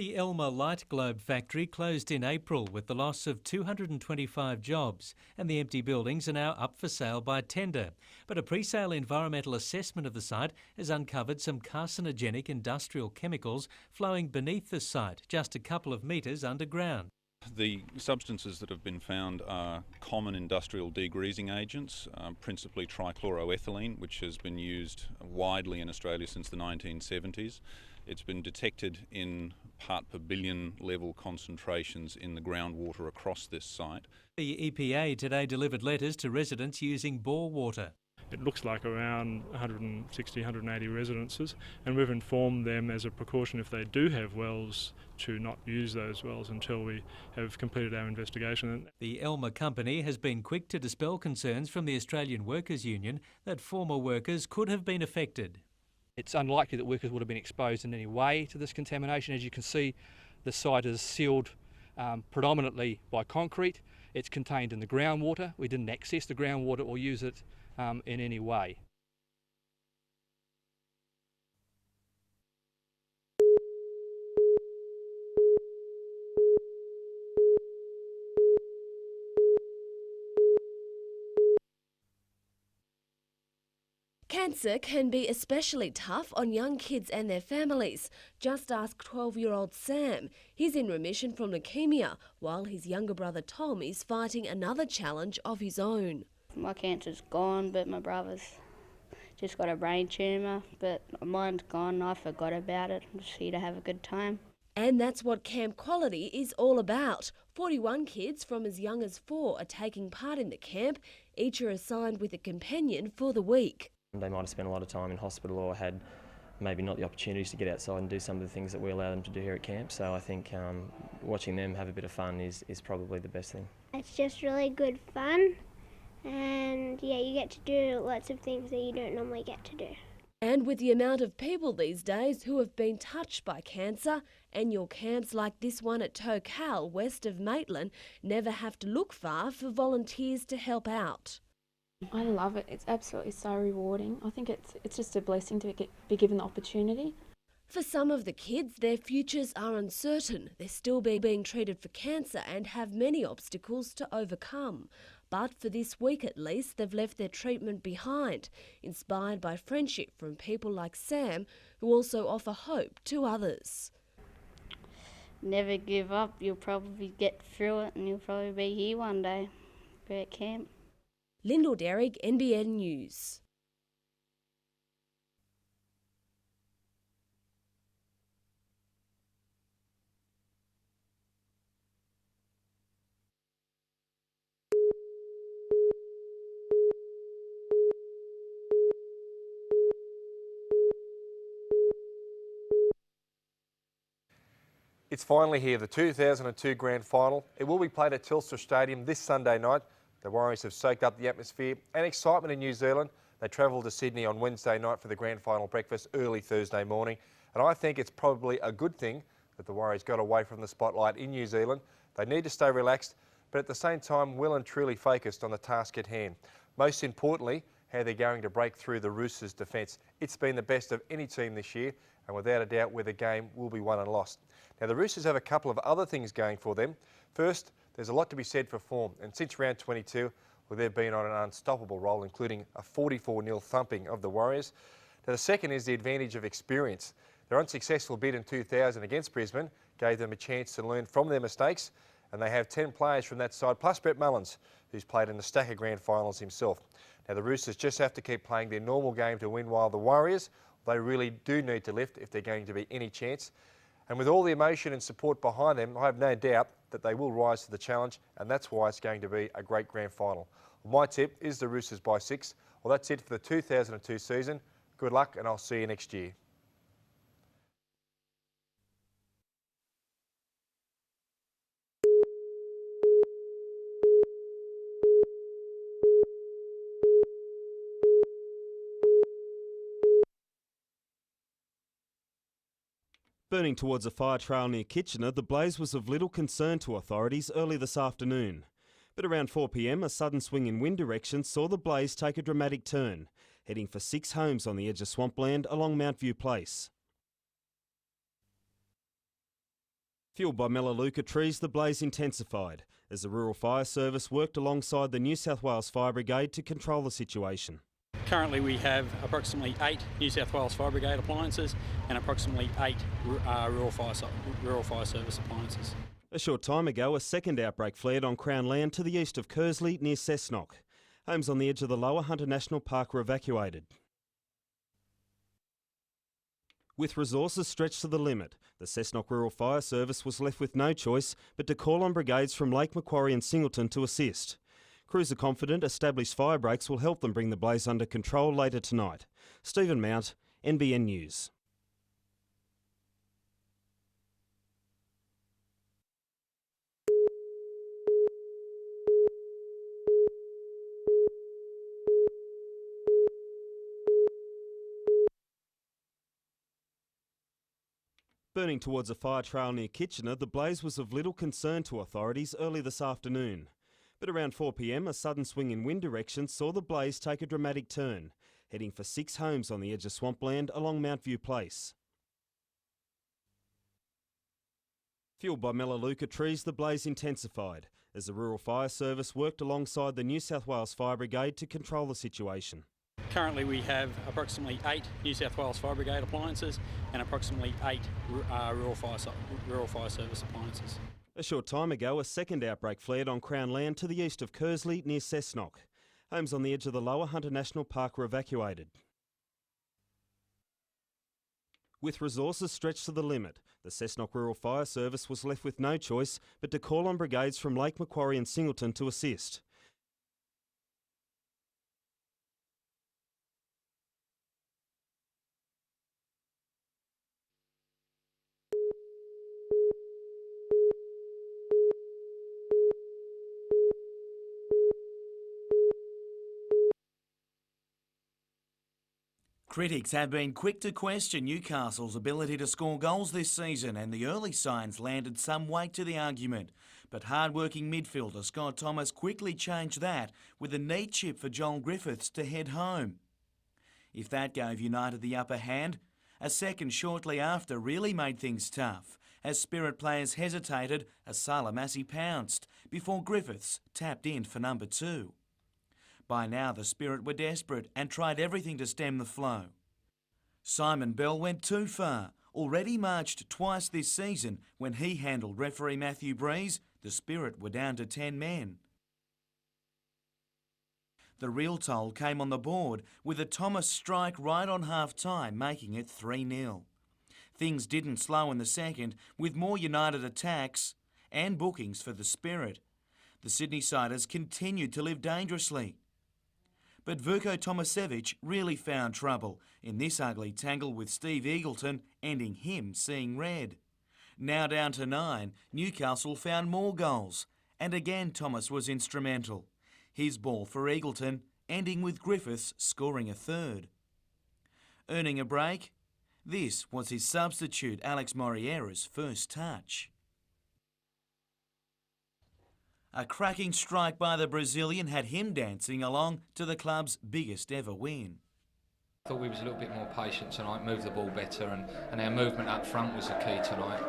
The Elmer Light Globe factory closed in April with the loss of 225 jobs, and the empty buildings are now up for sale by tender. But a pre-sale environmental assessment of the site has uncovered some carcinogenic industrial chemicals flowing beneath the site, just a couple of metres underground. The substances that have been found are common industrial degreasing agents, principally trichloroethylene, which has been used widely in Australia since the 1970s. It's been detected in part per billion level concentrations in the groundwater across this site. The EPA today delivered letters to residents using bore water. It looks like around 160, 180 residences, and we've informed them as a precaution if they do have wells to not use those wells until we have completed our investigation. The Elmer company has been quick to dispel concerns from the Australian Workers' Union that former workers could have been affected. It's unlikely that workers would have been exposed in any way to this contamination. As you can see, the site is sealed predominantly by concrete. It's contained in the groundwater. We didn't access the groundwater or use it in any way. Cancer can be especially tough on young kids and their families. Just ask 12-year-old Sam. He's in remission from leukemia, while his younger brother Tom is fighting another challenge of his own. My cancer's gone, but my brother's just got a brain tumour, but mine's gone and I forgot about it. I'm just here to have a good time. And that's what Camp Quality is all about. 41 kids from as young as 4 are taking part in the camp. Each are assigned with a companion for the week. They might have spent a lot of time in hospital or had maybe not the opportunities to get outside and do some of the things that we allow them to do here at camp. So I think watching them have a bit of fun is probably the best thing. It's just really good fun, and yeah, you get to do lots of things that you don't normally get to do. And with the amount of people these days who have been touched by cancer, annual camps like this one at Tocal, west of Maitland, never have to look far for volunteers to help out. I love it. It's absolutely so rewarding. I think it's just a blessing to be given the opportunity. For some of the kids, their futures are uncertain. They're still being treated for cancer and have many obstacles to overcome. But for this week at least, they've left their treatment behind, inspired by friendship from people like Sam, who also offer hope to others. Never give up. You'll probably get through it and you'll probably be here one day. Be at camp. Lyndall Derrick, NBN News. It's finally here, the 2002 Grand Final. It will be played at Telstra Stadium this Sunday night. The Warriors have soaked up the atmosphere and excitement in New Zealand. They travel to Sydney on Wednesday night for the Grand Final breakfast early Thursday morning. And I think it's probably a good thing that the Warriors got away from the spotlight in New Zealand. They need to stay relaxed, but at the same time well and truly focused on the task at hand. Most importantly, how they're going to break through the Roosters' defence. It's been the best of any team this year, and without a doubt where the game will be won and lost. Now the Roosters have a couple of other things going for them. First, there's a lot to be said for form, and since round 22, well, they've been on an unstoppable roll, including a 44-0 thumping of the Warriors. Now the second is the advantage of experience. Their unsuccessful bid in 2000 against Brisbane gave them a chance to learn from their mistakes, and they have 10 players from that side, plus Brett Mullins, who's played in the stack of grand finals himself. Now the Roosters just have to keep playing their normal game to win, while the Warriors, they really do need to lift if they're going to be any chance. And with all the emotion and support behind them, I have no doubt that they will rise to the challenge, and that's why it's going to be a great grand final. Well, my tip is the Roosters by 6. Well, that's it for the 2002 season. Good luck, and I'll see you next year. Burning towards a fire trail near Kitchener, the blaze was of little concern to authorities early this afternoon. But around 4 p.m, a sudden swing in wind direction saw the blaze take a dramatic turn, heading for 6 homes on the edge of swampland along Mount View Place. Fueled by Melaleuca trees, the blaze intensified as the Rural Fire Service worked alongside the New South Wales Fire Brigade to control the situation. Currently we have approximately 8 New South Wales Fire Brigade appliances and approximately 8 Rural Fire Service appliances. A short time ago, a second outbreak flared on Crown land to the east of Kersley near Cessnock. Homes on the edge of the Lower Hunter National Park were evacuated. With resources stretched to the limit, the Cessnock Rural Fire Service was left with no choice but to call on brigades from Lake Macquarie and Singleton to assist. Crews are confident established fire breaks will help them bring the blaze under control later tonight. Stephen Mount, NBN News. Burning towards a fire trail near Kitchener, the blaze was of little concern to authorities early this afternoon. But around 4 p.m, a sudden swing in wind direction saw the blaze take a dramatic turn, heading for 6 homes on the edge of swampland along Mount View Place. Fueled by Melaleuca trees, the blaze intensified as the Rural Fire Service worked alongside the New South Wales Fire Brigade to control the situation. Currently we have approximately 8 New South Wales Fire Brigade appliances and approximately 8 Rural Fire Service appliances. A short time ago, a second outbreak flared on Crown land to the east of Kersley near Cessnock. Homes on the edge of the Lower Hunter National Park were evacuated. With resources stretched to the limit, the Cessnock Rural Fire Service was left with no choice but to call on brigades from Lake Macquarie and Singleton to assist. Critics have been quick to question Newcastle's ability to score goals this season, and the early signs landed some weight to the argument. But hard-working midfielder Scott Thomas quickly changed that with a neat chip for Joel Griffiths to head home. If that gave United the upper hand, a second shortly after really made things tough. As Spirit players hesitated, Asala Massey pounced before Griffiths tapped in for number 2. By now the Spirit were desperate and tried everything to stem the flow. Simon Bell went too far. Already marched twice this season when he handled referee Matthew Breeze, the Spirit were down to 10 men. The real toll came on the board with a Thomas strike right on half-time, making it 3-0. Things didn't slow in the second, with more United attacks and bookings for the Spirit. The Sydney-siders continued to live dangerously. But Vujko Tomasevic really found trouble in this ugly tangle with Steve Eagleton, ending him seeing red. Now down to 9, Newcastle found more goals, and again Thomas was instrumental. His ball for Eagleton, ending with Griffiths scoring a third. Earning a break? This was his substitute Alex Moriera's first touch. A cracking strike by the Brazilian had him dancing along to the club's biggest ever win. I thought we was a little bit more patient tonight, moved the ball better, and our movement up front was the key tonight.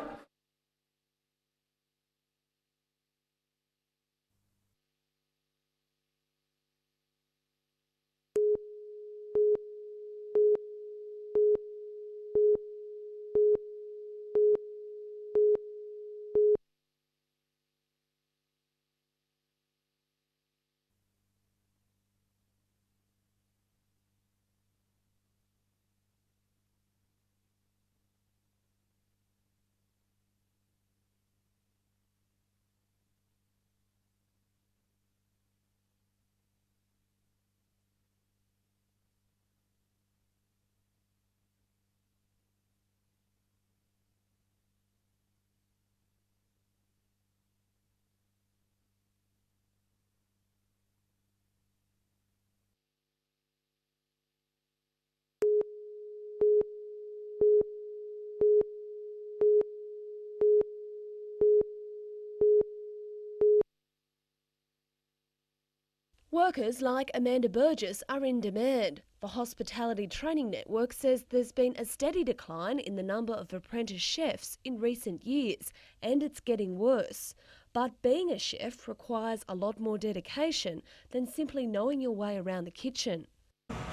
Workers like Amanda Burgess are in demand. The Hospitality Training Network says there's been a steady decline in the number of apprentice chefs in recent years, and it's getting worse. But being a chef requires a lot more dedication than simply knowing your way around the kitchen.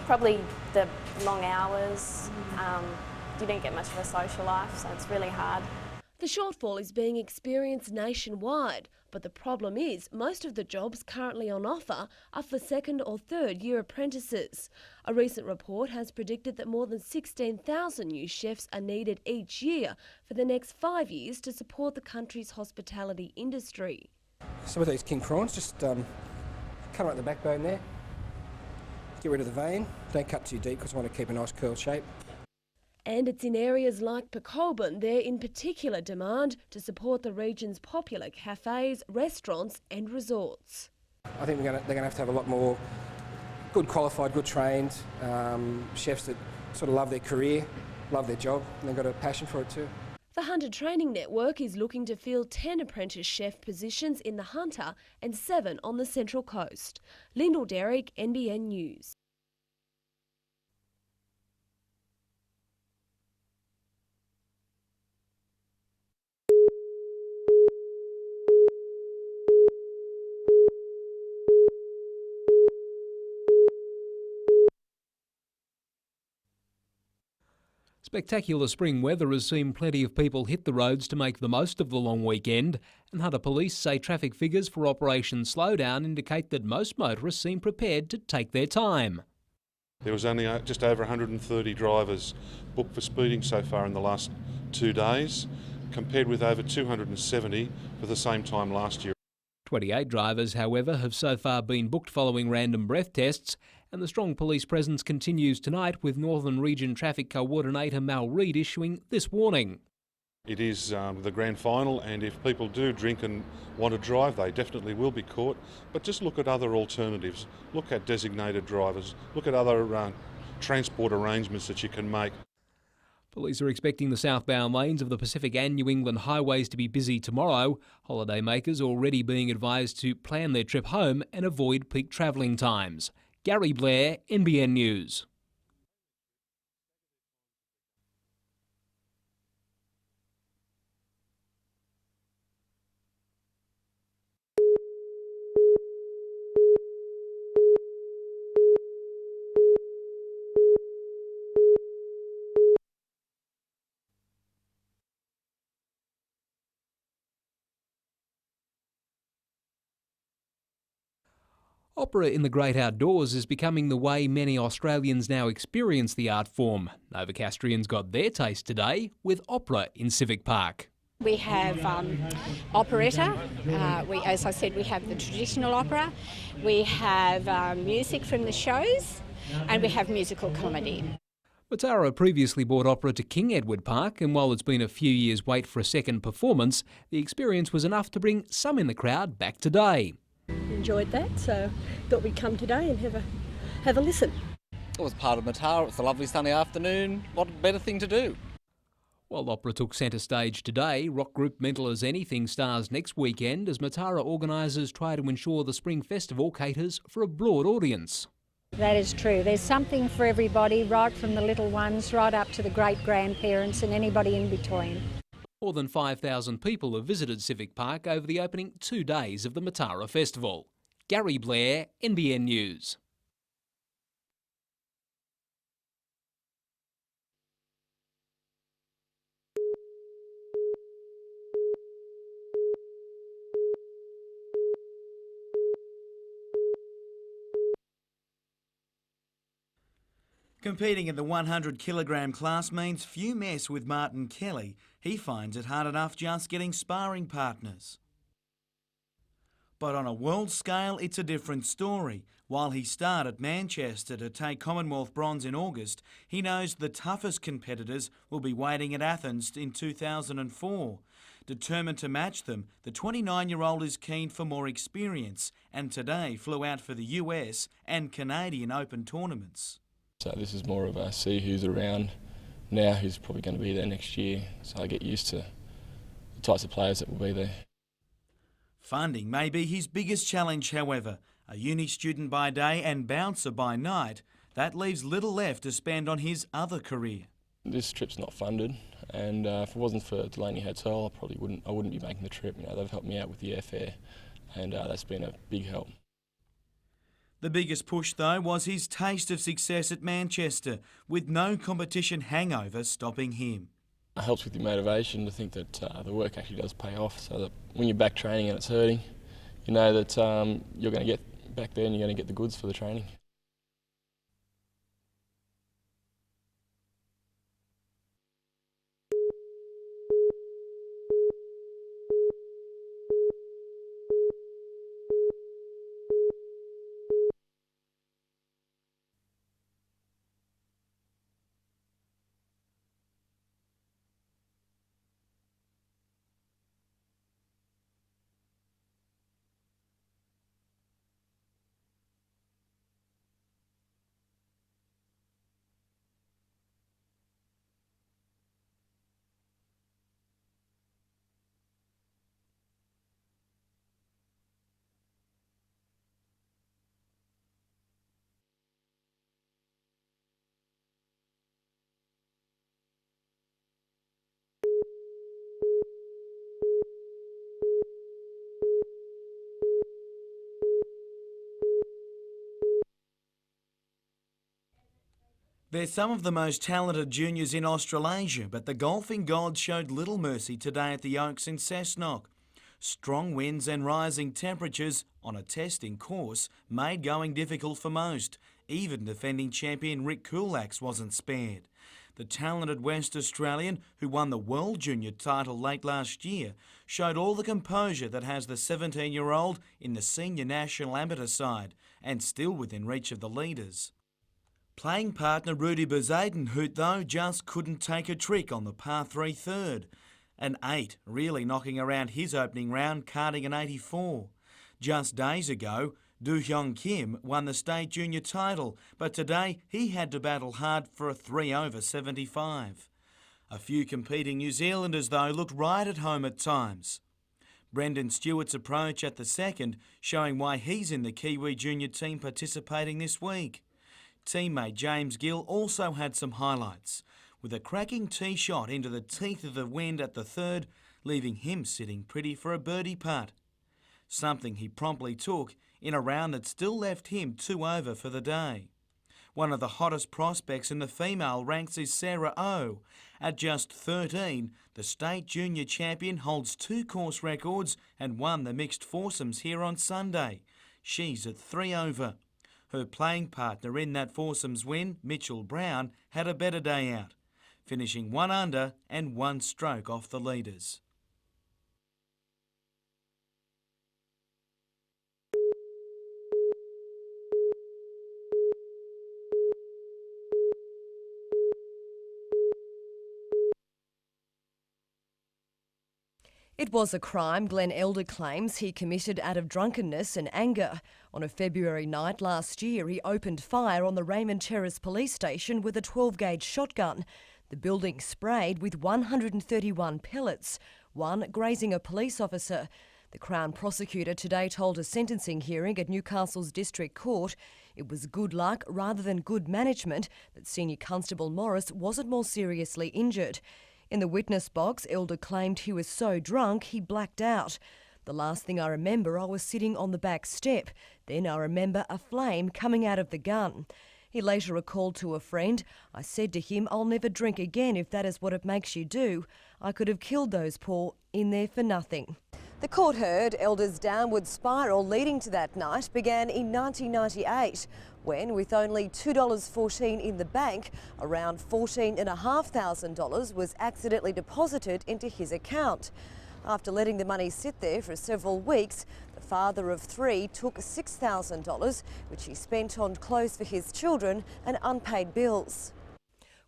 Probably the long hours, you don't get much of a social life, so it's really hard. The shortfall is being experienced nationwide, but the problem is most of the jobs currently on offer are for second or third year apprentices. A recent report has predicted that more than 16,000 new chefs are needed each year for the next 5 years to support the country's hospitality industry. So with these king prawns, just cut out the backbone there, get rid of the vein, don't cut too deep because I want to keep a nice curl shape. And it's in areas like Pecolbin they're in particular demand to support the region's popular cafes, restaurants and resorts. I think they're going to have a lot more good qualified, good trained chefs that sort of love their career, love their job, and they've got a passion for it too. The Hunter Training Network is looking to fill 10 apprentice chef positions in the Hunter and 7 on the Central Coast. Lyndall Derrick, NBN News. Spectacular spring weather has seen plenty of people hit the roads to make the most of the long weekend, and Hunter Police say traffic figures for Operation Slowdown indicate that most motorists seem prepared to take their time. There was only just over 130 drivers booked for speeding so far in the last 2 days, compared with over 270 for the same time last year. 28 drivers, however, have so far been booked following random breath tests, and the strong police presence continues tonight with Northern Region Traffic Coordinator Mal Reid issuing this warning. It is the grand final, and if people do drink and want to drive, they definitely will be caught. But just look at other alternatives. Look at designated drivers. Look at other transport arrangements that you can make. Police are expecting the southbound lanes of the Pacific and New England highways to be busy tomorrow. Holidaymakers already being advised to plan their trip home and avoid peak travelling times. Gary Blair, NBN News. Opera in the great outdoors is becoming the way many Australians now experience the art form. Novocastrians got their taste today with opera in Civic Park. We have operetta, as I said, we have the traditional opera, we have music from the shows, and we have musical comedy. Matara previously brought opera to King Edward Park, and while it's been a few years' wait for a second performance, the experience was enough to bring some in the crowd back today. Enjoyed that, so thought we'd come today and have a listen. It was part of Matara. It's a lovely sunny afternoon. What better thing to do? While opera took centre stage today, rock group Mental as Anything stars next weekend as Matara organisers try to ensure the Spring Festival caters for a broad audience. That is true. There's something for everybody, right from the little ones right up to the great-grandparents and anybody in between. More than 5,000 people have visited Civic Park over the opening 2 days of the Matara Festival. Gary Blair, NBN News. Competing in the 100 kilogram class means few mess with Martin Kelly. He finds it hard enough just getting sparring partners. But on a world scale, it's a different story. While he starred at Manchester to take Commonwealth bronze in August, he knows the toughest competitors will be waiting at Athens in 2004. Determined to match them, the 29-year-old is keen for more experience and today flew out for the US and Canadian Open tournaments. So this is more of a see who's around now, who's probably going to be there next year, so I get used to the types of players that will be there. Funding may be his biggest challenge, however. A uni student by day and bouncer by night, that leaves little left to spend on his other career. This trip's not funded, and if it wasn't for Delaney Hotel, I wouldn't be making the trip. You know, they've helped me out with the airfare, and that's been a big help. The biggest push, though, was his taste of success at Manchester, with no competition hangover stopping him. It helps with your motivation to think that the work actually does pay off, so that when you're back training and it's hurting, you know that you're going to get back there and you're going to get the goods for the training. They're some of the most talented juniors in Australasia, but the golfing gods showed little mercy today at the Oaks in Cessnock. Strong winds and rising temperatures on a testing course made going difficult for most. Even defending champion Rick Kulaks wasn't spared. The talented West Australian, who won the World Junior title late last year, showed all the composure that has the 17-year-old in the senior national amateur side, and still within reach of the leaders. Playing partner Rudy Bezuidenhout, though, just couldn't take a trick on the par 3 third. An 8, really knocking around his opening round, carding an 84. Just days ago, Du Hyung Kim won the state junior title, but today he had to battle hard for a 3 over 75. A few competing New Zealanders, though, looked right at home at times. Brendan Stewart's approach at the second, showing why he's in the Kiwi junior team participating this week. Teammate James Gill also had some highlights, with a cracking tee shot into the teeth of the wind at the third, leaving him sitting pretty for a birdie putt. Something he promptly took in a round that still left him 2 over for the day. One of the hottest prospects in the female ranks is Sarah O. At just 13, the state junior champion holds 2 course records and won the mixed foursomes here on Sunday. She's at 3 over. Her playing partner in that foursomes win, Mitchell Brown, had a better day out, finishing 1 under and 1 stroke off the leaders. It was a crime Glenn Elder claims he committed out of drunkenness and anger. On a February night last year, he opened fire on the Raymond Terrace police station with a 12-gauge shotgun. The building sprayed with 131 pellets, one grazing a police officer. The Crown prosecutor today told a sentencing hearing at Newcastle's District Court it was good luck rather than good management that Senior Constable Morris wasn't more seriously injured. In the witness box, Elder claimed he was so drunk he blacked out. The last thing I remember, I was sitting on the back step. Then I remember a flame coming out of the gun. He later recalled to a friend, I said to him, I'll never drink again if that is what it makes you do. I could have killed those poor in there for nothing. The court heard Elder's downward spiral leading to that night began in 1998 when, with only $2.14 in the bank, around $14,500 was accidentally deposited into his account. After letting the money sit there for several weeks, the father of 3 took $6,000, which he spent on clothes for his children and unpaid bills.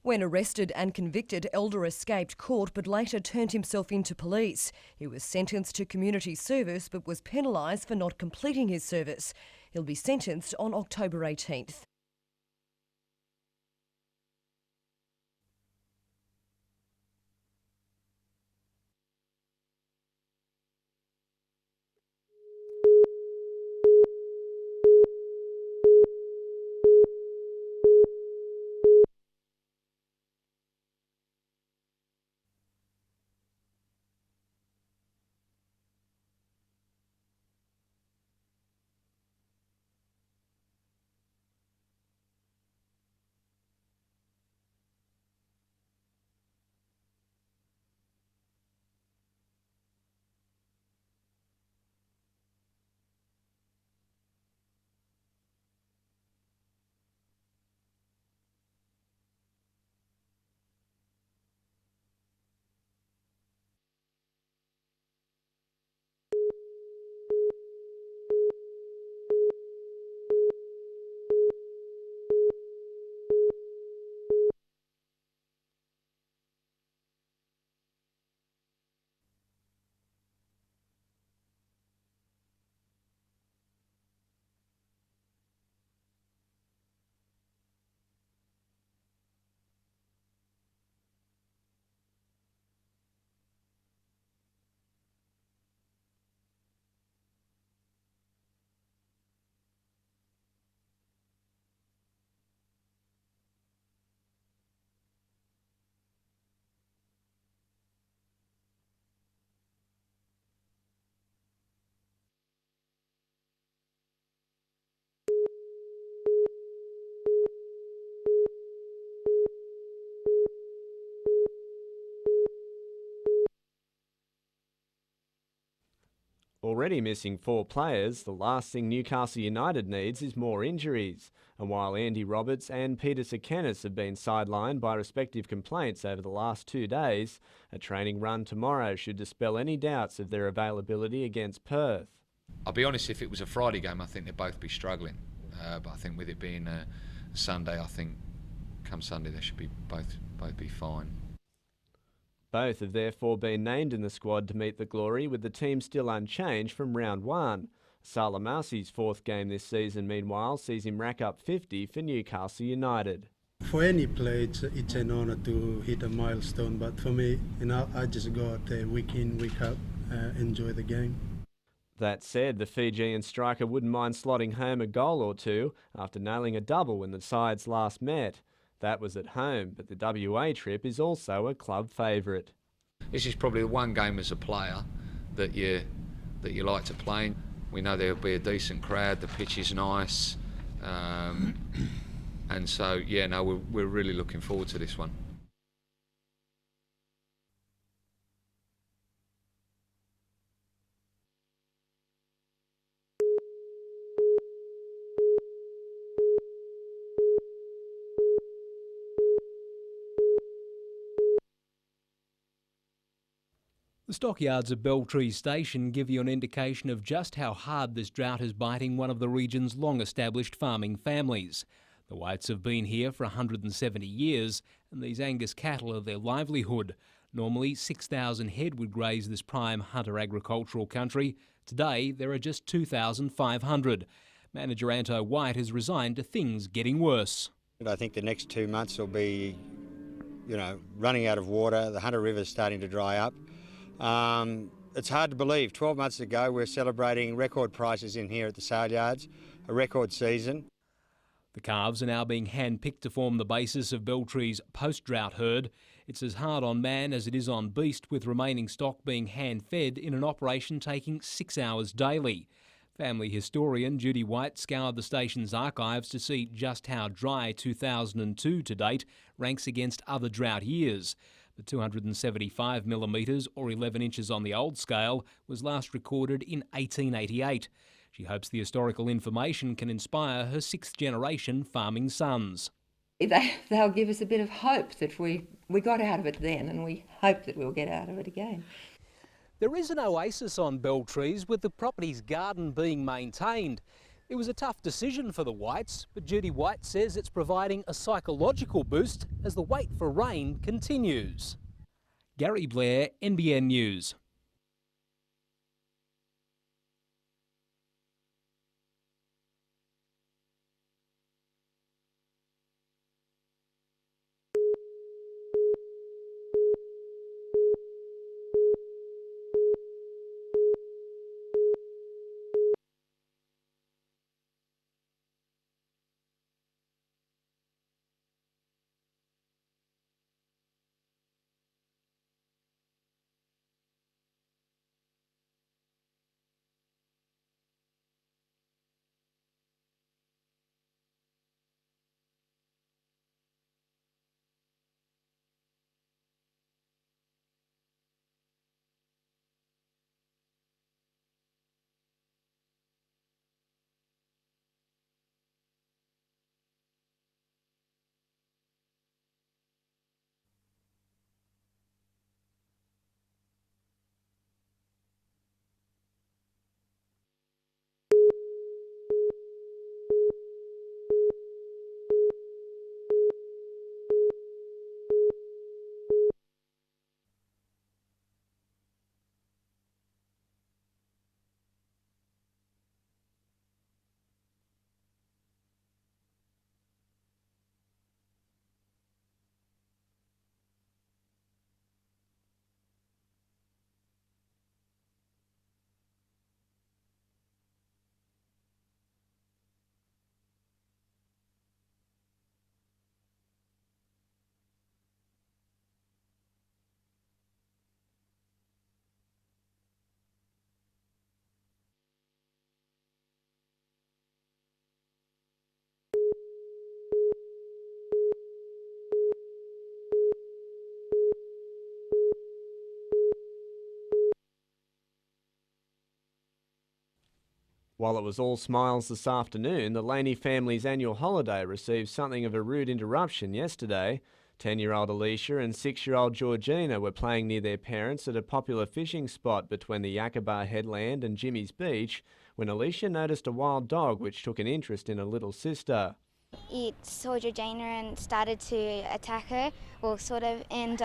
When arrested and convicted, Elder escaped court but later turned himself into police. He was sentenced to community service but was penalised for not completing his service. He'll be sentenced on October 18th. already missing 4 players, the last thing Newcastle United needs is more injuries. And while Andy Roberts and Peter Sekenis have been sidelined by respective complaints over the last 2 days, a training run tomorrow should dispel any doubts of their availability against Perth. I'll be honest, if it was a Friday game, I think they'd both be struggling. But I think with it being a Sunday, I think come Sunday they should be both be fine. Both have therefore been named in the squad to meet the glory, with the team still unchanged from round 1. Salamausi's 4th game this season, meanwhile, sees him rack up 50 for Newcastle United. For any player, it's an honour to hit a milestone, but for me, I just go out there week in, week out, enjoy the game. That said, the Fijian striker wouldn't mind slotting home a goal or two after nailing a double when the sides last met. That was at home, but the WA trip is also a club favourite. This is probably the one game as a player that you like to play. We know there'll be a decent crowd, the pitch is nice, and so yeah, no, we're really looking forward to this one. The stockyards of Beltree Station give you an indication of just how hard this drought is biting one of the region's long-established farming families. The Whites have been here for 170 years, and these Angus cattle are their livelihood. Normally, 6,000 head would graze this prime hunter agricultural country. Today, there are just 2,500. Manager Anto White has resigned to things getting worse. I think the next 2 months will be, running out of water. The Hunter River's starting to dry up. It's hard to believe. 12 months ago, we're celebrating record prices in here at the sale yards, a record season. The calves are now being hand-picked to form the basis of Beltree's post-drought herd. It's as hard on man as it is on beast, with remaining stock being hand-fed in an operation taking 6 hours daily. Family historian Judy White scoured the station's archives to see just how dry 2002 to date ranks against other drought years. The 275 millimetres, or 11 inches on the old scale, was last recorded in 1888. She hopes the historical information can inspire her 6th-generation farming sons. They'll give us a bit of hope that we got out of it then, and we hope that we'll get out of it again. There is an oasis on Beltrees, with the property's garden being maintained. It was a tough decision for the Whites, but Judy White says it's providing a psychological boost as the wait for rain continues. Gary Blair, NBN News. While it was all smiles this afternoon, the Laney family's annual holiday received something of a rude interruption yesterday. 10-year-old Alicia and 6-year-old Georgina were playing near their parents at a popular fishing spot between the Yakabar headland and Jimmy's Beach when Alicia noticed a wild dog which took an interest in her little sister. It saw Georgina and started to attack her, well, sort of, and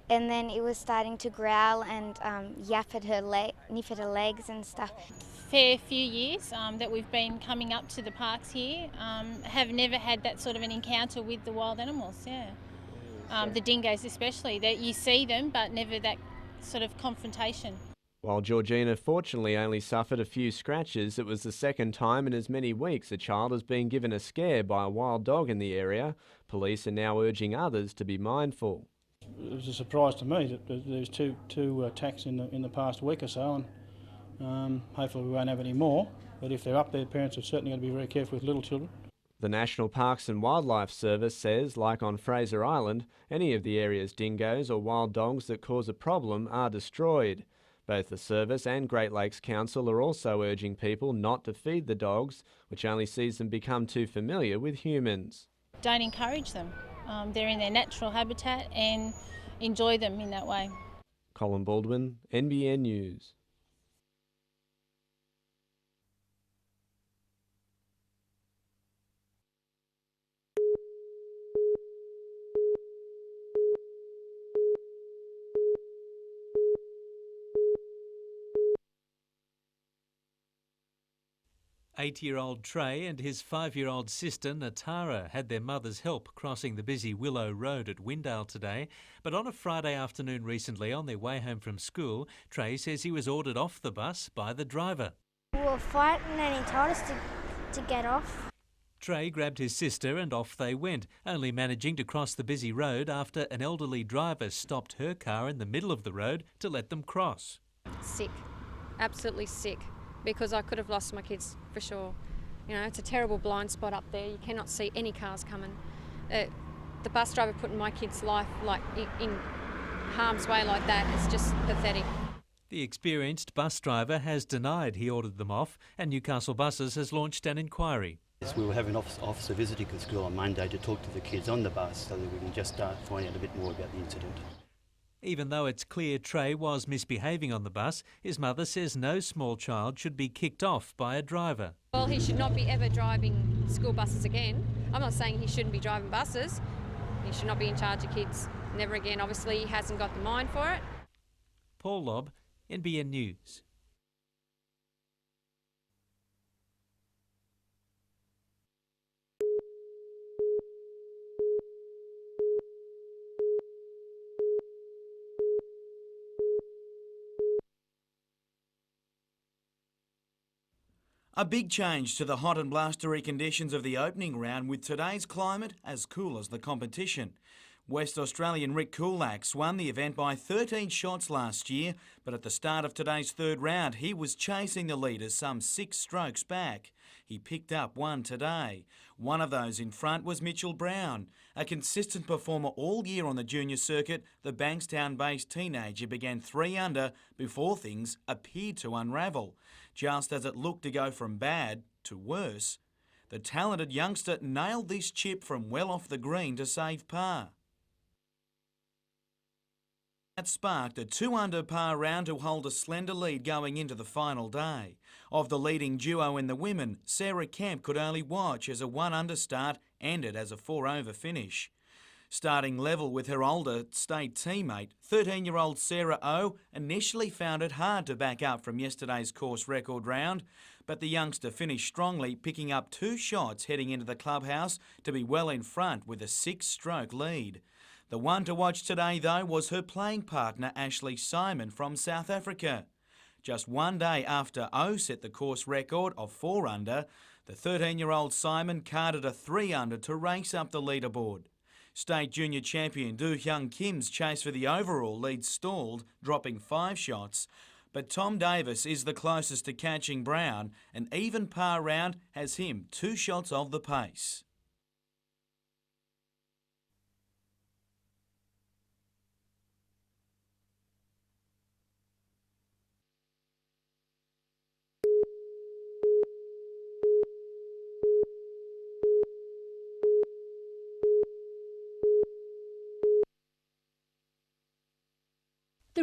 then it was starting to growl and yap at her nip at her legs and stuff. Fair few years that we've been coming up to the parks here, have never had that sort of an encounter with the wild animals, the dingoes especially, that you see them but never that sort of confrontation. While Georgina fortunately only suffered a few scratches, it was the second time in as many weeks a child has been given a scare by a wild dog in the area. Police are now urging others to be mindful. It was a surprise to me that there's two attacks in the past week or so, and hopefully we won't have any more. But if they're up there, parents have certainly got to be very careful with little children. The National Parks and Wildlife Service says, like on Fraser Island, any of the area's dingoes or wild dogs that cause a problem are destroyed. Both the service and Great Lakes Council are also urging people not to feed the dogs, which only sees them become too familiar with humans. Don't encourage them. They're in their natural habitat and enjoy them in that way. Colin Baldwin, NBN News. Eight-year-old Trey and his 5-year-old sister Natara had their mother's help crossing the busy Willow Road at Windale today. But on a Friday afternoon recently, on their way home from school, Trey says he was ordered off the bus by the driver. We were fighting and he told us to get off. Trey grabbed his sister and off they went, only managing to cross the busy road after an elderly driver stopped her car in the middle of the road to let them cross. Sick, absolutely sick. Because I could have lost my kids for sure. You know, it's a terrible blind spot up there. You cannot see any cars coming. The bus driver putting my kid's life in harm's way like that, it's just pathetic. The experienced bus driver has denied he ordered them off, and Newcastle Buses has launched an inquiry. Yes, we will have an officer visiting the school on Monday to talk to the kids on the bus so that we can just start finding out a bit more about the incident. Even though it's clear Trey was misbehaving on the bus, his mother says no small child should be kicked off by a driver. Well, he should not be ever driving school buses again. I'm not saying he shouldn't be driving buses. He should not be in charge of kids. Never again. Obviously, he hasn't got the mind for it. Paul Lobb, NBN News. A big change to the hot and blustery conditions of the opening round, with today's climate as cool as the competition. West Australian Rick Kulaks won the event by 13 shots last year, but at the start of today's third round he was chasing the leaders some 6 strokes back. He picked up one today. One of those in front was Mitchell Brown. A consistent performer all year on the junior circuit, the Bankstown-based teenager began 3 under before things appeared to unravel. Just as it looked to go from bad to worse, the talented youngster nailed this chip from well off the green to save par. That sparked a 2 under par round to hold a slender lead going into the final day. Of the leading duo in the women, Sarah Kemp could only watch as a 1 under start ended as a 4 over finish. Starting level with her older state teammate, 13-year-old Sarah O initially found it hard to back up from yesterday's course record round, but the youngster finished strongly, picking up 2 shots heading into the clubhouse to be well in front with a 6-stroke lead. The one to watch today, though, was her playing partner Ashley Simon from South Africa. Just one day after O set the course record of 4 under, the 13-year-old Simon carded a 3 under to race up the leaderboard. State junior champion Do Hyung Kim's chase for the overall lead stalled, dropping 5 shots. But Tom Davis is the closest to catching Brown. An even par round has him 2 shots off the pace.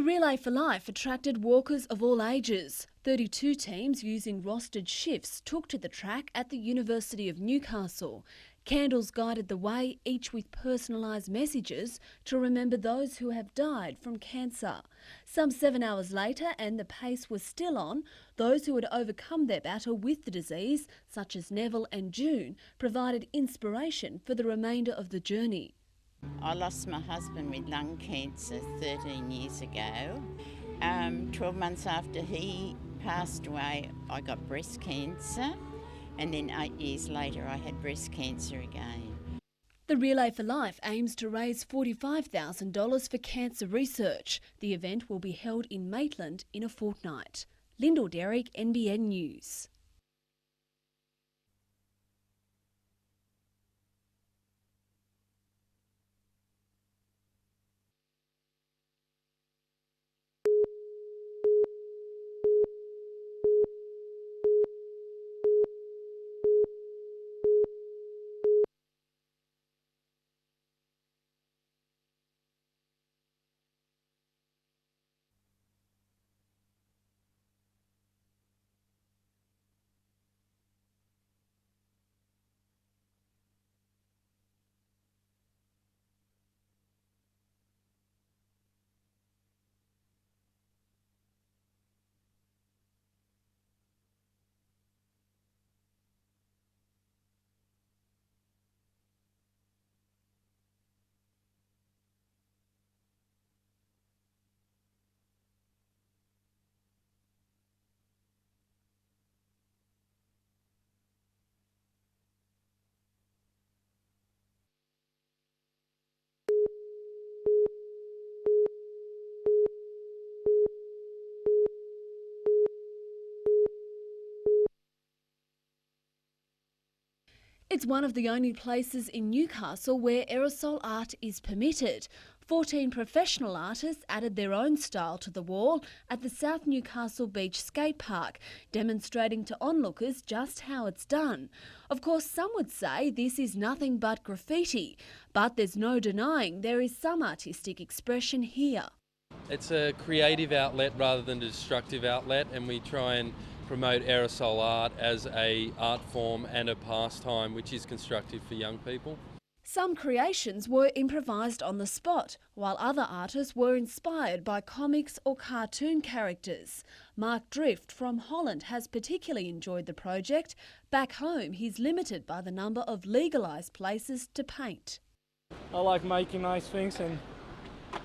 Relay for Life attracted walkers of all ages. 32 teams using rostered shifts took to the track at the University of Newcastle. Candles guided the way, each with personalised messages to remember those who have died from cancer. Some 7 hours later, and the pace was still on, those who had overcome their battle with the disease, such as Neville and June, provided inspiration for the remainder of the journey. I lost my husband with lung cancer 13 years ago. 12 months after he passed away, I got breast cancer, and then 8 years later I had breast cancer again. The Relay for Life aims to raise $45,000 for cancer research. The event will be held in Maitland in a fortnight. Lyndall Derrick, NBN News. It's one of the only places in Newcastle where aerosol art is permitted. 14 professional artists added their own style to the wall at the South Newcastle Beach Skate Park, demonstrating to onlookers just how it's done. Of course, some would say this is nothing but graffiti, but there's no denying there is some artistic expression here. It's a creative outlet rather than a destructive outlet, and we try and promote aerosol art as a art form and a pastime which is constructive for young people. Some creations were improvised on the spot, while other artists were inspired by comics or cartoon characters. Mark Drift from Holland has particularly enjoyed the project. Back home, he's limited by the number of legalised places to paint. I like making nice things, and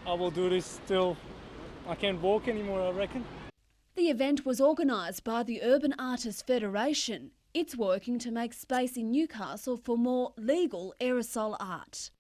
I will do this till I can't walk anymore, I reckon. The event was organised by the Urban Artists Federation. It's working to make space in Newcastle for more legal aerosol art.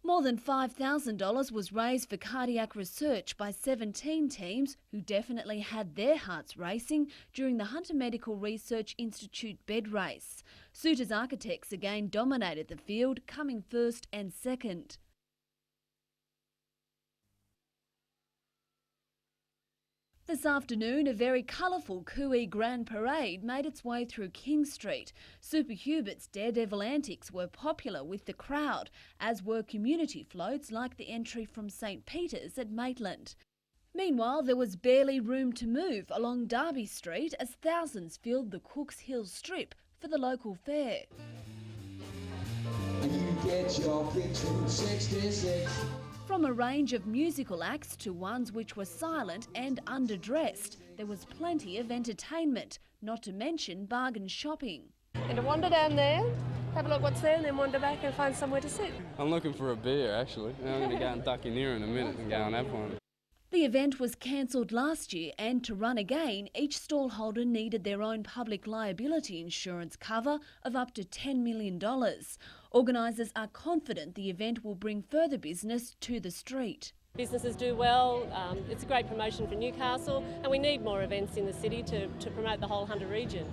More than $5,000 was raised for cardiac research by 17 teams who definitely had their hearts racing during the Hunter Medical Research Institute bed race. Suitors Architects again dominated the field, coming first and second. This afternoon, a very colourful Cooee Grand Parade made its way through King Street. Super Hubert's daredevil antics were popular with the crowd, as were community floats like the entry from St Peter's at Maitland. Meanwhile, there was barely room to move along Derby Street as thousands filled the Cooks Hill Strip for the local fair. You get your fix from 66. From a range of musical acts to ones which were silent and underdressed, there was plenty of entertainment, not to mention bargain shopping. And to wander down there, have a look what's there, and then wander back and find somewhere to sit. I'm looking for a beer, actually. I'm going to go and duck in here in a minute and go and have one. The event was cancelled last year, and to run again, each stallholder needed their own public liability insurance cover of up to $10 million. Organisers are confident the event will bring further business to the street. Businesses do well, it's a great promotion for Newcastle, and we need more events in the city to promote the whole Hunter region.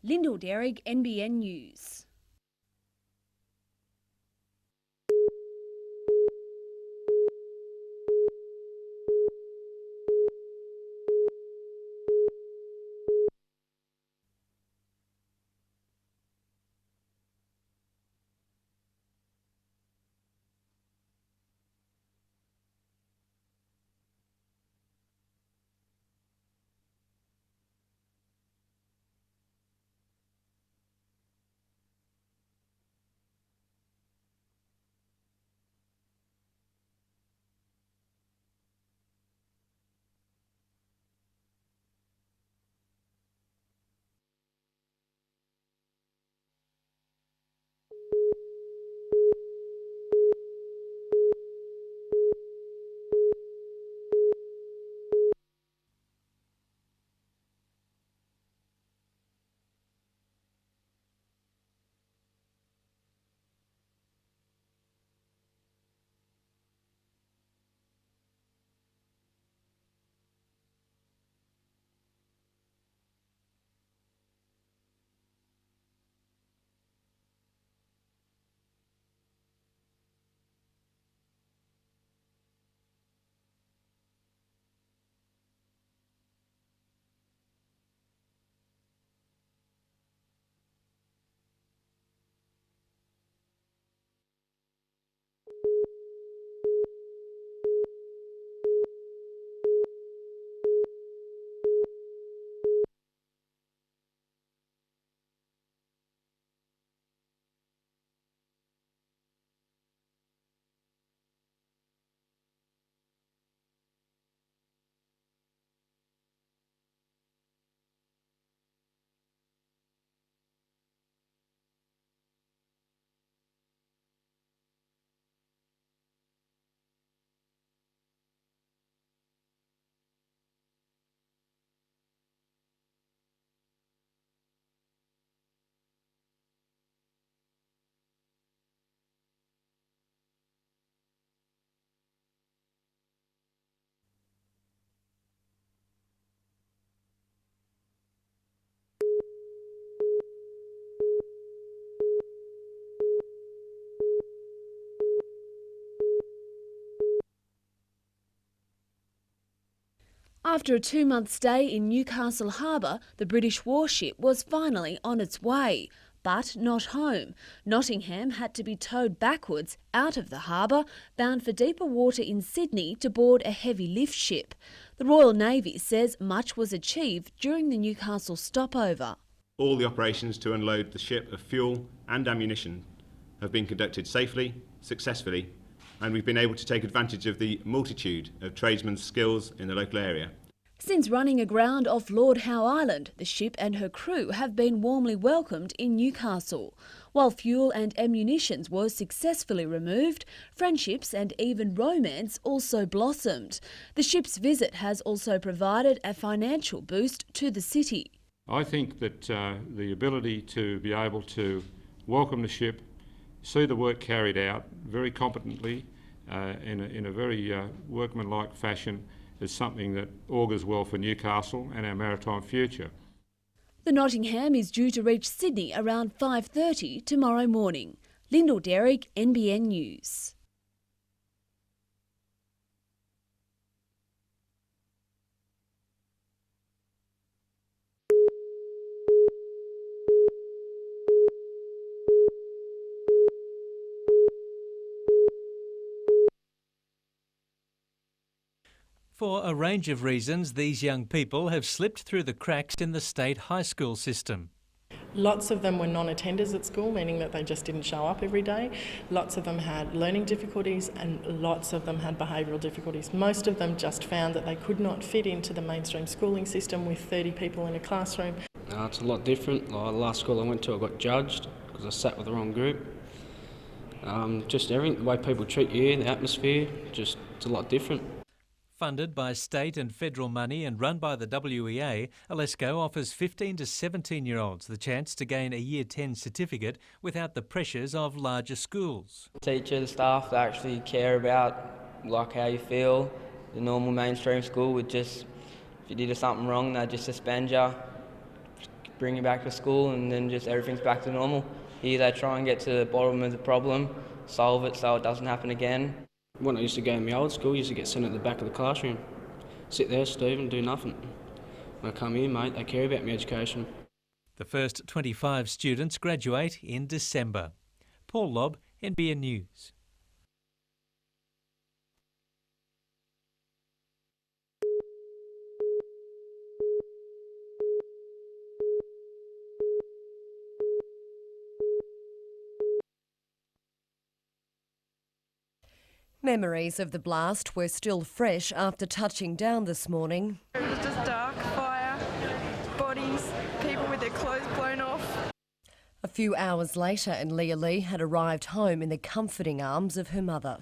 Lyndall Derrick, NBN News. After a 2-month stay in Newcastle Harbour, the British warship was finally on its way. But not home. Nottingham had to be towed backwards out of the harbour, bound for deeper water in Sydney to board a heavy lift ship. The Royal Navy says much was achieved during the Newcastle stopover. All the operations to unload the ship of fuel and ammunition have been conducted safely, successfully, and we've been able to take advantage of the multitude of tradesmen's skills in the local area. Since running aground off Lord Howe Island, the ship and her crew have been warmly welcomed in Newcastle. While fuel and ammunitions were successfully removed, friendships and even romance also blossomed. The ship's visit has also provided a financial boost to the city. I think that the ability to be able to welcome the ship, see the work carried out very competently in a very workmanlike fashion is something that augurs well for Newcastle and our maritime future. The Nottingham is due to reach Sydney around 5:30 tomorrow morning. Lyndall Derrick, NBN News. For a range of reasons, these young people have slipped through the cracks in the state high school system. Lots of them were non-attenders at school, meaning that they just didn't show up every day. Lots of them had learning difficulties and lots of them had behavioural difficulties. Most of them just found that they could not fit into the mainstream schooling system with 30 people in a classroom. It's a lot different. Like the last school I went to, I got judged because I sat with the wrong group. Just everything, the way people treat you, the atmosphere, just it's a lot different. Funded by state and federal money and run by the WEA, Alesco offers 15 to 17-year-olds the chance to gain a Year 10 certificate without the pressures of larger schools. Teachers, staff that actually care about like how you feel. The normal mainstream school would just, if you did something wrong, they'd just suspend you, bring you back to school, and then just everything's back to normal. Here they try and get to the bottom of the problem, solve it so it doesn't happen again. When I used to go in my old school, I used to get sent at the back of the classroom. Sit there, Steve, and do nothing. When I come here, mate, they care about my education. The first 25 students graduate in December. Paul Lobb, NBN News. Memories of the blast were still fresh after touching down this morning. It was just dark, fire, bodies, people with their clothes blown off. A few hours later, and Leah Lee had arrived home in the comforting arms of her mother.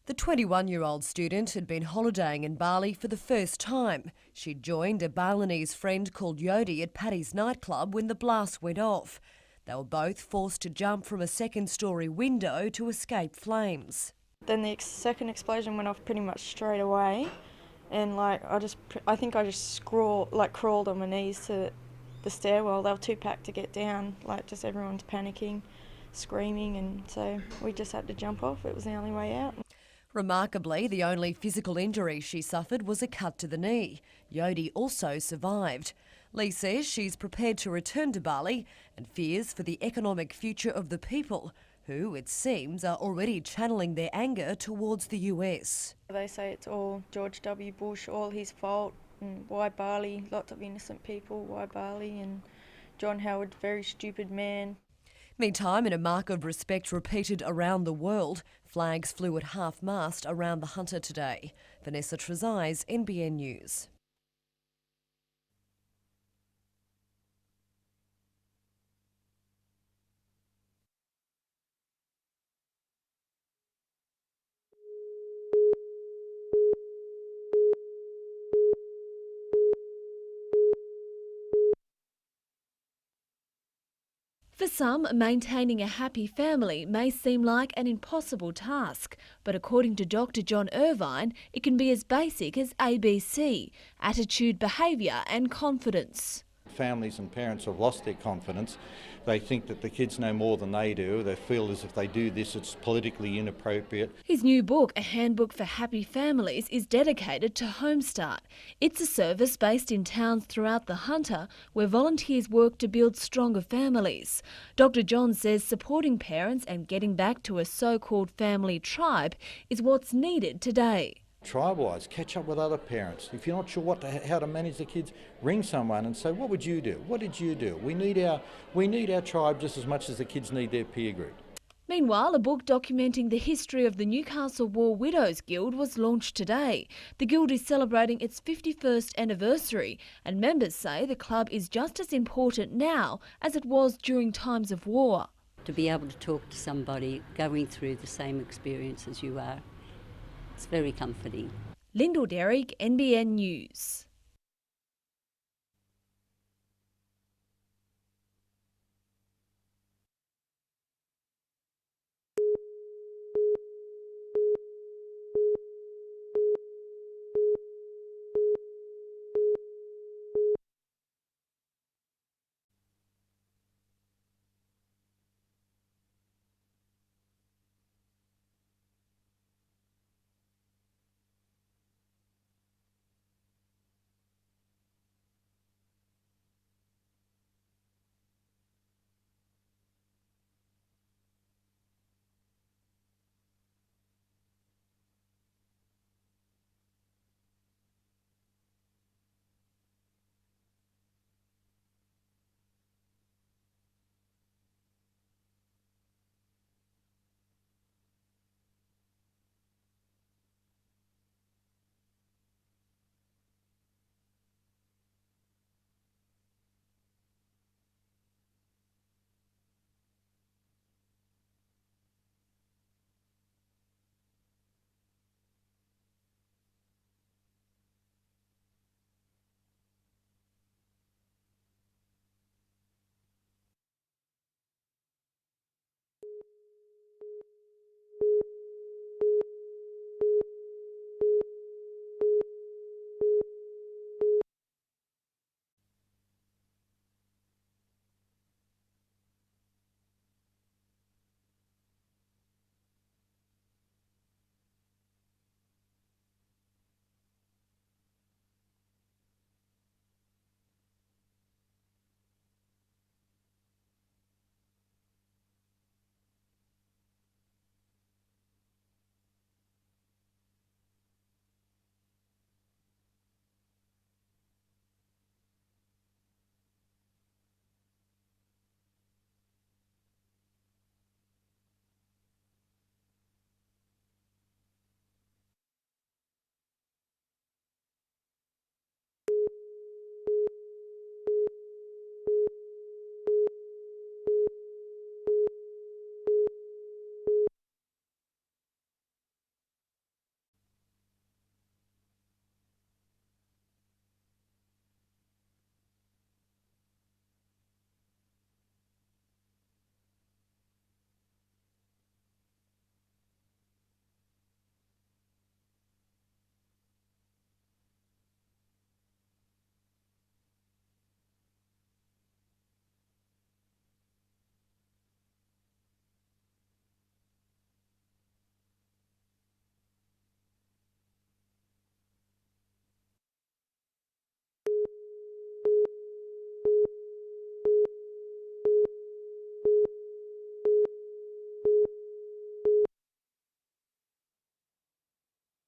The 21-year-old student had been holidaying in Bali for the first time. She'd joined a Balinese friend called Yodi at Paddy's nightclub when the blast went off. They were both forced to jump from a second-storey window to escape flames. Then the second explosion went off pretty much straight away, and I think I just crawled on my knees to the stairwell. They were too packed to get down, just everyone's panicking, screaming, and so we just had to jump off. It was the only way out. Remarkably, the only physical injury she suffered was a cut to the knee. Yodi also survived. Lee says she's prepared to return to Bali and fears for the economic future of the people, who, it seems, are already channeling their anger towards the US. They say it's all George W. Bush, all his fault, and why Bali, lots of innocent people, why Bali, and John Howard, very stupid man. Meantime, in a mark of respect repeated around the world, flags flew at half-mast around the Hunter today. Vanessa Trezise, NBN News. For some, maintaining a happy family may seem like an impossible task, but according to Dr. John Irvine, it can be as basic as ABC: attitude, behaviour and confidence. families and parents have lost their confidence. They think that the kids know more than they do. They feel as if they do this, it's politically inappropriate. His new book, A Handbook for Happy Families, is dedicated to Home Start. It's a service based in towns throughout the Hunter where volunteers work to build stronger families. Dr. John says supporting parents and getting back to a so-called family tribe is what's needed today. Tribalise, catch up with other parents. If you're not sure how to manage the kids, ring someone and say, what would you do? What did you do? We need our tribe just as much as the kids need their peer group. Meanwhile, a book documenting the history of the Newcastle War Widows Guild was launched today. The Guild is celebrating its 51st anniversary, and members say the club is just as important now as it was during times of war. To be able to talk to somebody going through the same experience as you are, it's very comforting. Lyndall Derrick, NBN News.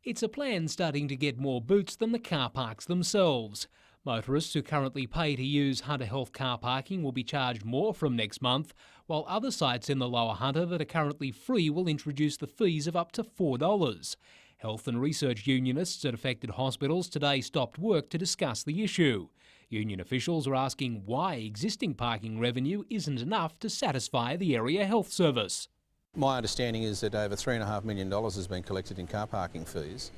It's a plan starting to get more boots than the car parks themselves. Motorists who currently pay to use Hunter Health car parking will be charged more from next month, while other sites in the Lower Hunter that are currently free will introduce the fees of up to $4. Health and research unionists at affected hospitals today stopped work to discuss the issue. Union officials are asking why existing parking revenue isn't enough to satisfy the area health service. My understanding is that over $3.5 million has been collected in car parking fees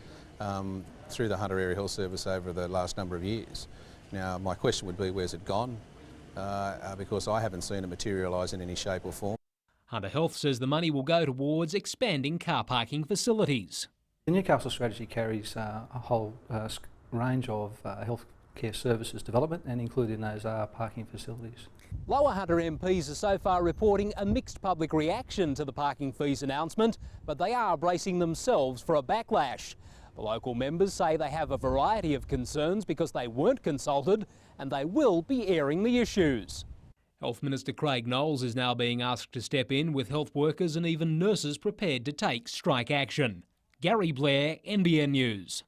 through the Hunter Area Health Service over the last number of years. Now, my question would be, where's it gone? Because I haven't seen it materialise in any shape or form. Hunter Health says the money will go towards expanding car parking facilities. The Newcastle strategy carries a whole range of health care services development, and including those are parking facilities. Lower Hunter MPs are so far reporting a mixed public reaction to the parking fees announcement, but they are bracing themselves for a backlash. The local members say they have a variety of concerns because they weren't consulted, and they will be airing the issues. Health Minister Craig Knowles is now being asked to step in, with health workers and even nurses prepared to take strike action. Gary Blair, NBN News.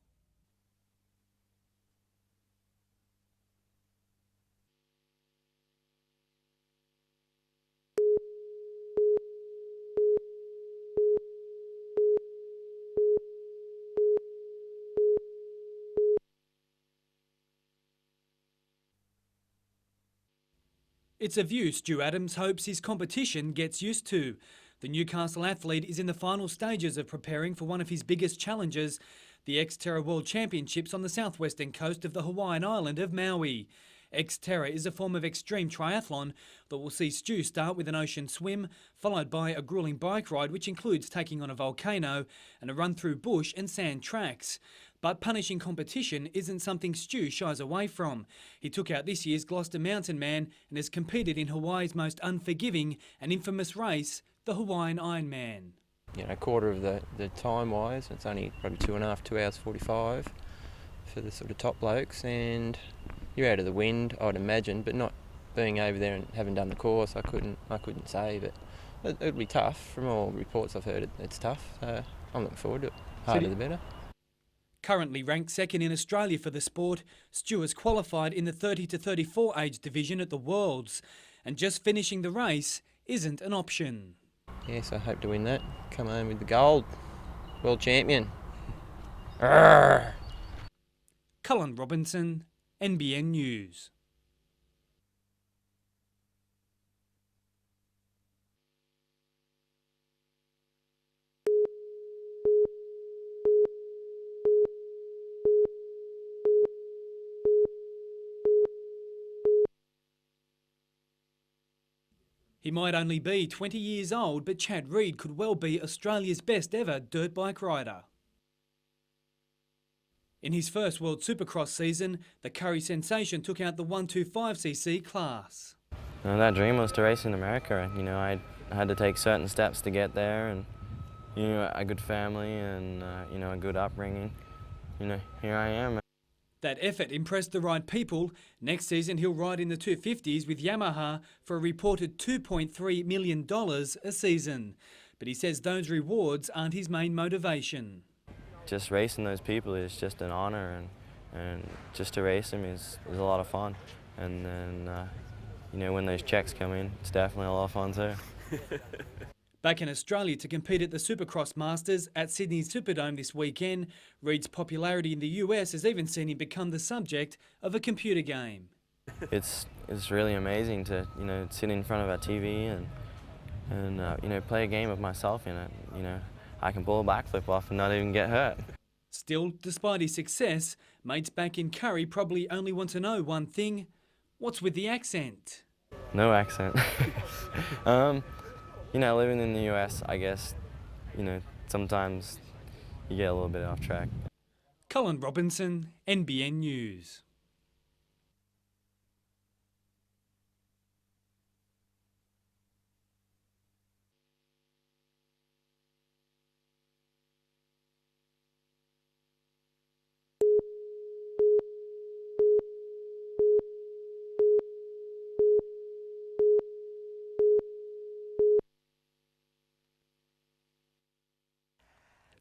It's a view Stu Adams hopes his competition gets used to. The Newcastle athlete is in the final stages of preparing for one of his biggest challenges, the Xterra World Championships on the southwestern coast of the Hawaiian island of Maui. Xterra is a form of extreme triathlon that will see Stu start with an ocean swim, followed by a gruelling bike ride which includes taking on a volcano and a run through bush and sand tracks. But punishing competition isn't something Stu shies away from. He took out this year's Gloucester Mountain Man and has competed in Hawaii's most unforgiving and infamous race, the Hawaiian Ironman. You know, a quarter of the time-wise, it's only probably 2 hours 45 for the sort of top blokes, and you're out of the wind, I'd imagine, but not being over there and having done the course, I couldn't say, but it'll be tough. From all reports I've heard, it's tough. So I'm looking forward to it. Harder the better. Currently ranked second in Australia for the sport, Stu has qualified in the 30 to 34 age division at the Worlds, and just finishing the race isn't an option. Yes, I hope to win that. Come home with the gold. World champion. Arrgh. Cullen Robinson, NBN News. He might only be 20 years old, but Chad Reed could well be Australia's best ever dirt bike rider. In his first World Supercross season, the Curry sensation took out the 125cc class. That dream was to race in America. You know, I had to take certain steps to get there, and you know, a good family and you know, a good upbringing. You know, here I am. That effort impressed the right people. Next season he'll ride in the 250s with Yamaha for a reported $2.3 million a season. But he says those rewards aren't his main motivation. Just racing those people is just an honour, and just to race them is a lot of fun. And then, you know, when those checks come in, it's definitely a lot of fun too. Back in Australia to compete at the Supercross Masters at Sydney's Superdome this weekend, Reed's popularity in the US has even seen him become the subject of a computer game. It's really amazing to, you know, sit in front of a TV and you know, play a game of myself in it. You know, I can pull a backflip off and not even get hurt. Still, despite his success, mates back in Curry probably only want to know one thing: what's with the accent? No accent. You know, living in the US, I guess, you know, sometimes you get a little bit off track. Cullen Robinson, NBN News.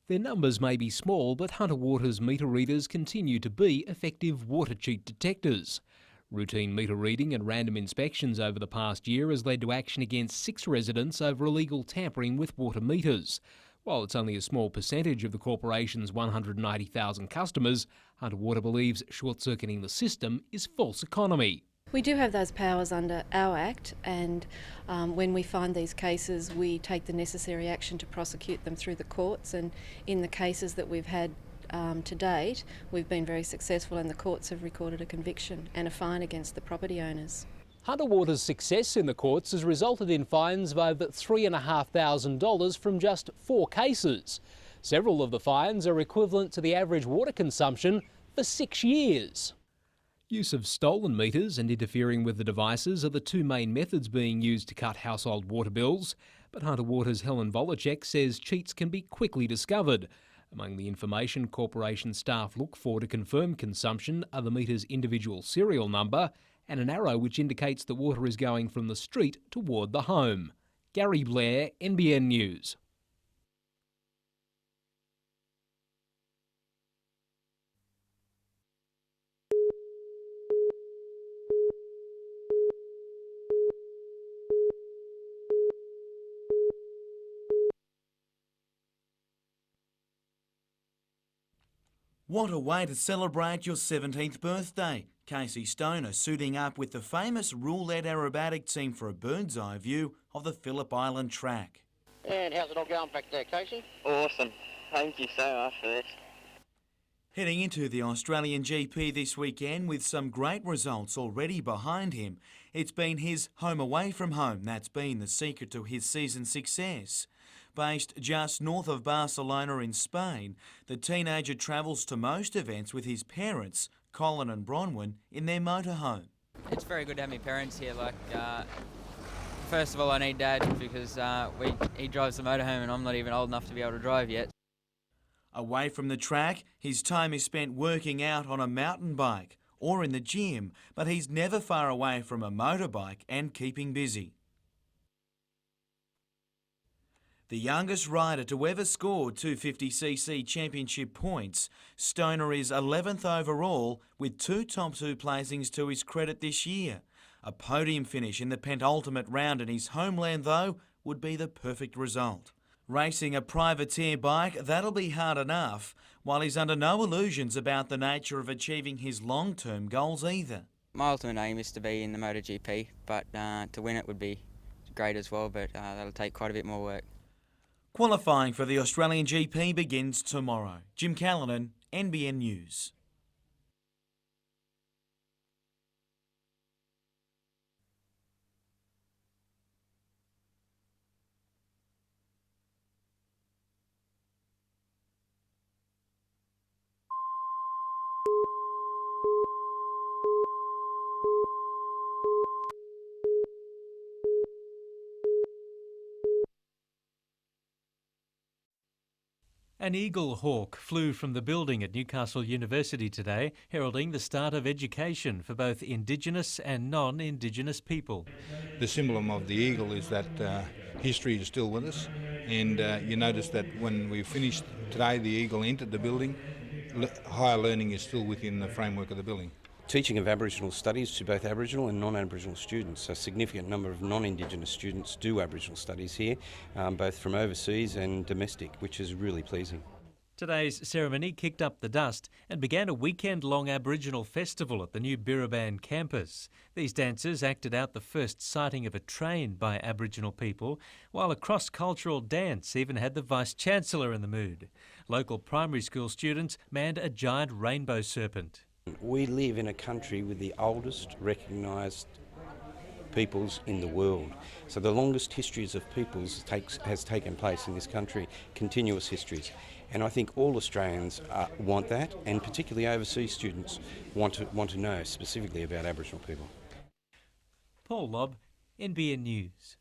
Their numbers may be small, but Hunter Water's meter readers continue to be effective water cheat detectors. Routine meter reading and random inspections over the past year has led to action against 6 residents over illegal tampering with water meters. While it's only a small percentage of the corporation's 190,000 customers, Hunter Water believes short-circuiting the system is false economy. We do have those powers under our Act, and when we find these cases, we take the necessary action to prosecute them through the courts. And in the cases that we've had to date, we've been very successful, and the courts have recorded a conviction and a fine against the property owners. Hunter Water's success in the courts has resulted in fines of over $3,500 from just 4 cases. Several of the fines are equivalent to the average water consumption for 6 years. Use of stolen meters and interfering with the devices are the two main methods being used to cut household water bills. But Hunter Water's Helen Volacek says cheats can be quickly discovered. Among the information Corporation staff look for to confirm consumption are the meter's individual serial number and an arrow which indicates the water is going from the street toward the home. Gary Blair, NBN News. What a way to celebrate your 17th birthday. Casey Stoner suiting up with the famous rule-led aerobatic team for a bird's eye view of the Phillip Island track. And how's it all going back there, Casey? Awesome. Thank you so much for this. Heading into the Australian GP this weekend with some great results already behind him. It's been his home away from home that's been the secret to his season success. Based just north of Barcelona in Spain, the teenager travels to most events with his parents, Colin and Bronwyn, in their motorhome. It's very good to have my parents here. First of all, I need Dad because he drives the motorhome and I'm not even old enough to be able to drive yet. Away from the track, his time is spent working out on a mountain bike or in the gym, but he's never far away from a motorbike and keeping busy. The youngest rider to ever score 250cc championship points, Stoner is 11th overall with 2 top 2 placings to his credit this year. A podium finish in the penultimate round in his homeland, though, would be the perfect result. Racing a privateer bike, that'll be hard enough, while he's under no illusions about the nature of achieving his long-term goals either. My ultimate aim is to be in the MotoGP, but to win it would be great as well, but that'll take quite a bit more work. Qualifying for the Australian GP begins tomorrow. Jim Callanan, NBN News. An eagle hawk flew from the building at Newcastle University today, heralding the start of education for both Indigenous and non-Indigenous people. The symbol of the eagle is that history is still with us, and you notice that when we finished today, the eagle entered the building. Higher learning is still within the framework of the building. Teaching of Aboriginal studies to both Aboriginal and non-Aboriginal students. A significant number of non-Indigenous students do Aboriginal studies here, both from overseas and domestic, which is really pleasing. Today's ceremony kicked up the dust and began a weekend-long Aboriginal festival at the new Birraban campus. These dancers acted out the first sighting of a train by Aboriginal people, while a cross-cultural dance even had the Vice-Chancellor in the mood. Local primary school students manned a giant rainbow serpent. We live in a country with the oldest recognised peoples in the world. So the longest histories of peoples has taken place in this country, continuous histories. And I think all Australians want that, and particularly overseas students want to know specifically about Aboriginal people. Paul Lobb, NBN News.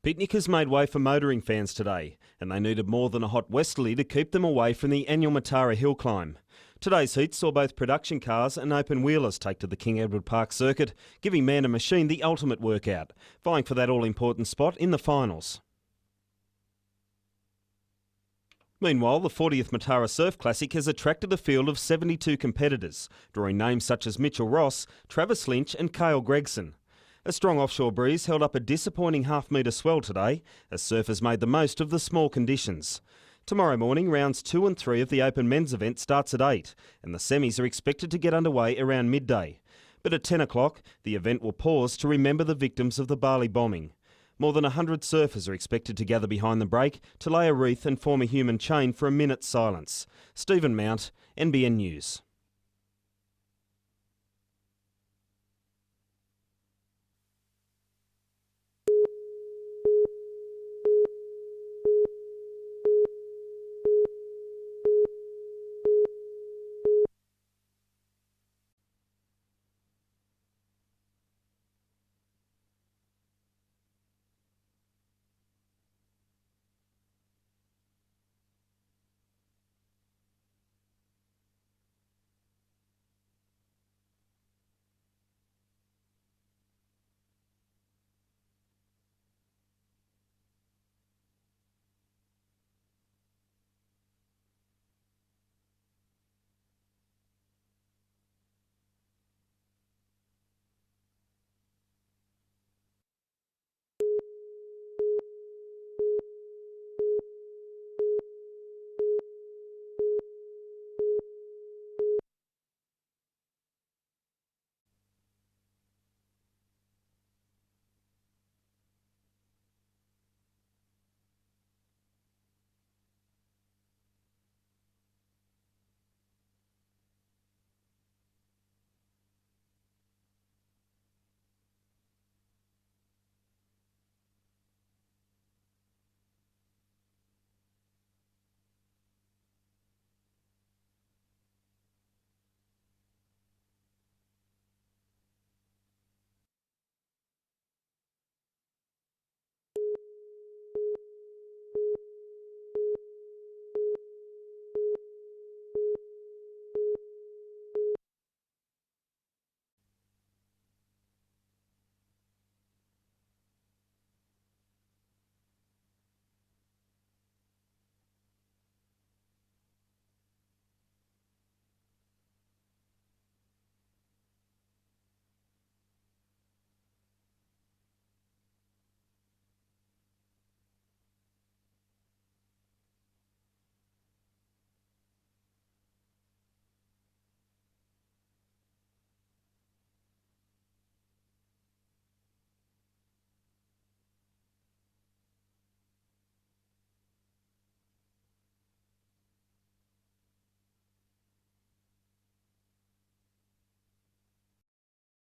Picnickers made way for motoring fans today, and they needed more than a hot westerly to keep them away from the annual Matara hill climb. Today's heat saw both production cars and open-wheelers take to the King Edward Park circuit, giving Man and Machine the ultimate workout, vying for that all-important spot in the finals. Meanwhile, the 40th Matara Surf Classic has attracted a field of 72 competitors, drawing names such as Mitchell Ross, Travis Lynch and Cale Gregson. A strong offshore breeze held up a disappointing half-metre swell today, as surfers made the most of the small conditions. Tomorrow morning, rounds 2 and 3 of the Open Men's event starts at 8, and the semis are expected to get underway around midday. But at 10 o'clock, the event will pause to remember the victims of the Bali bombing. More than 100 surfers are expected to gather behind the break to lay a wreath and form a human chain for a minute's silence. Stephen Mount, NBN News.